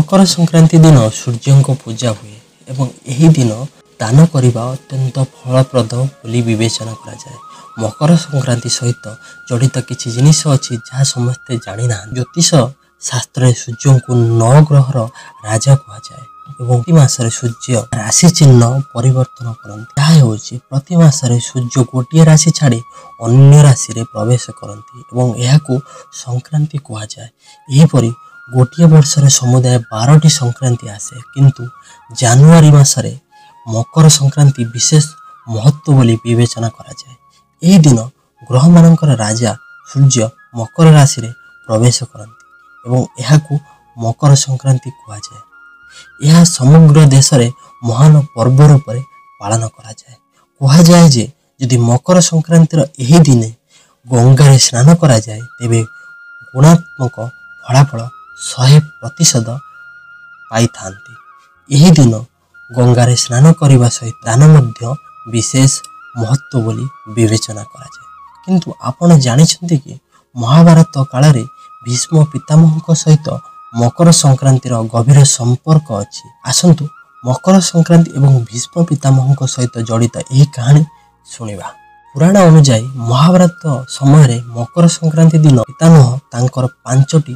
मकर संक्रांति दिन सूर्य को पूजा हुए एवं यही दिन दान करने अत्यंत फलप्रद बोली विवेचना करा जाए। मकर संक्रांति सहित जड़ित किसी जिनिस अच्छी जहाँ समस्ते जानी ना। ज्योतिष शास्त्र सूर्य को 9 ग्रहर राजा कहुए एवं प्रति मासरे सूर्य राशि चिन्ह परिवर्तन करती। प्रति मासरे सूर्य गोटे राशि छाड़ी अन्य राशि रे प्रवेश करती एवं यह संक्रांति कहुए। यहपरी गोटे वर्ष समुदाय 12टी संक्रांति आसे, किंतु जानुआरी मासरे मकर संक्रांति विशेष महत्व बोली विवेचना करा जाए। यह दिन ग्रह मानकर राजा सूर्य मकर राशि रे प्रवेश करती एवं यह मकर संक्रांति कहुए। यह समग्र देश में महान पर्व रूप में पालन करा जाए। कहुए जे यदि मकर संक्रांतिर यही दिने गंगा स्नान करा जाए तेबे गुणात्मक फलाफल 100% पाई थांती। यही दिन गंगा स्नान करने सहित दान मध्य विशेष महत्व बोली विवेचना करा जाए। किंतु आपण जानिछंती कि महाभारत काल रे भीष्म पितामह सहित मकर संक्रांतिर गभीर संपर्क अच्छी। आसंतु मकर संक्रांति एवं भीष्म पितामह सहित जड़ित यह कहानी शुणा। पुराण अनुଯାयी महाभारत समय मकर संक्रांति दिन पितामह तांकर 5टी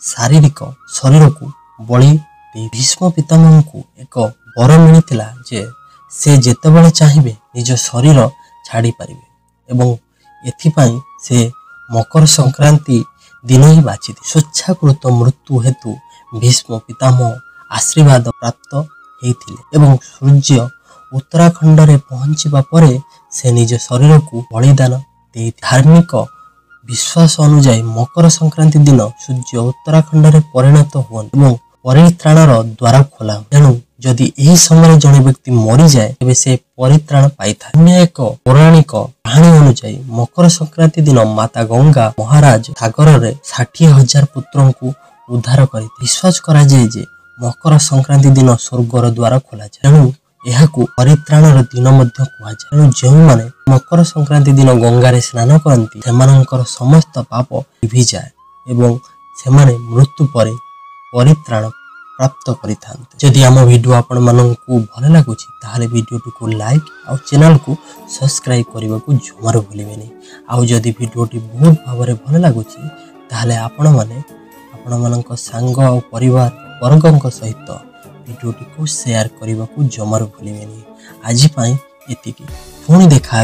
शारीरिक शरीर को बलि दे भीष्म पितामह को एक वर मिलता जे से जेतेबेले चाहिए निज शरीर छाड़ी पारिबे एवं एथिपाई से मकर संक्रांति दिन ही बाछि। स्वेच्छाकृत मृत्यु हेतु भीष्म पितामह आशीर्वाद प्राप्त होते एवं सूर्य उत्तराखंड रे पहुंचवा परे से निज शरीर को बलिदान दे। धार्मिक विश्वास अनुଯାयी मकर संक्रांति दिन सूर्य उत्तराखंड रे परिणत हुअन्ति एवं परित्राणर द्वार खोला। तेणु जदि यही समय जड़े व्यक्ति मरी जाए तेबे से परित्राण पाई था। अन्य एक पौराणिक कहानी अनुଯାयी मकर संक्रांति दिन माता गंगा महाराज सागर रे 60,000 पुत्रों को उद्धार कर। विश्वास करा जाए जे मकर संक्रांति दिन स्वर्गर द्वार खोला जाए। तेणु यह परित्राणर दिन मध्य कहुए। तेणु जो माने मकर संक्रांति दिन गंगा स्नान करती सेमानंकर समस्त पाप लिभि जाए एवं सेमाने मृत्यु पर परित्राण प्राप्त करिथांते। जदि आम वीडियो आपण माननकु भल लागुछि ताहाले वीडियो को लाइक और चैनल को सब्सक्राइब करने को जमार भूलिबेनी। आउ जदि वीडियो बहुत भाव भल लागुछि ताहाले आपण माने आपण मानक सांग और परिवार वर्गों सहित वीडियो को शेयर करने को जमार भूलिबेनी। आज पाई एतिकी, पुणी देखा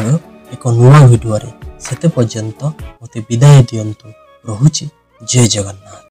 एक नुआ वीडियो रे। सेते पर्यंत मते विदाय दियंतु। रहुछि। जय जगन्नाथ।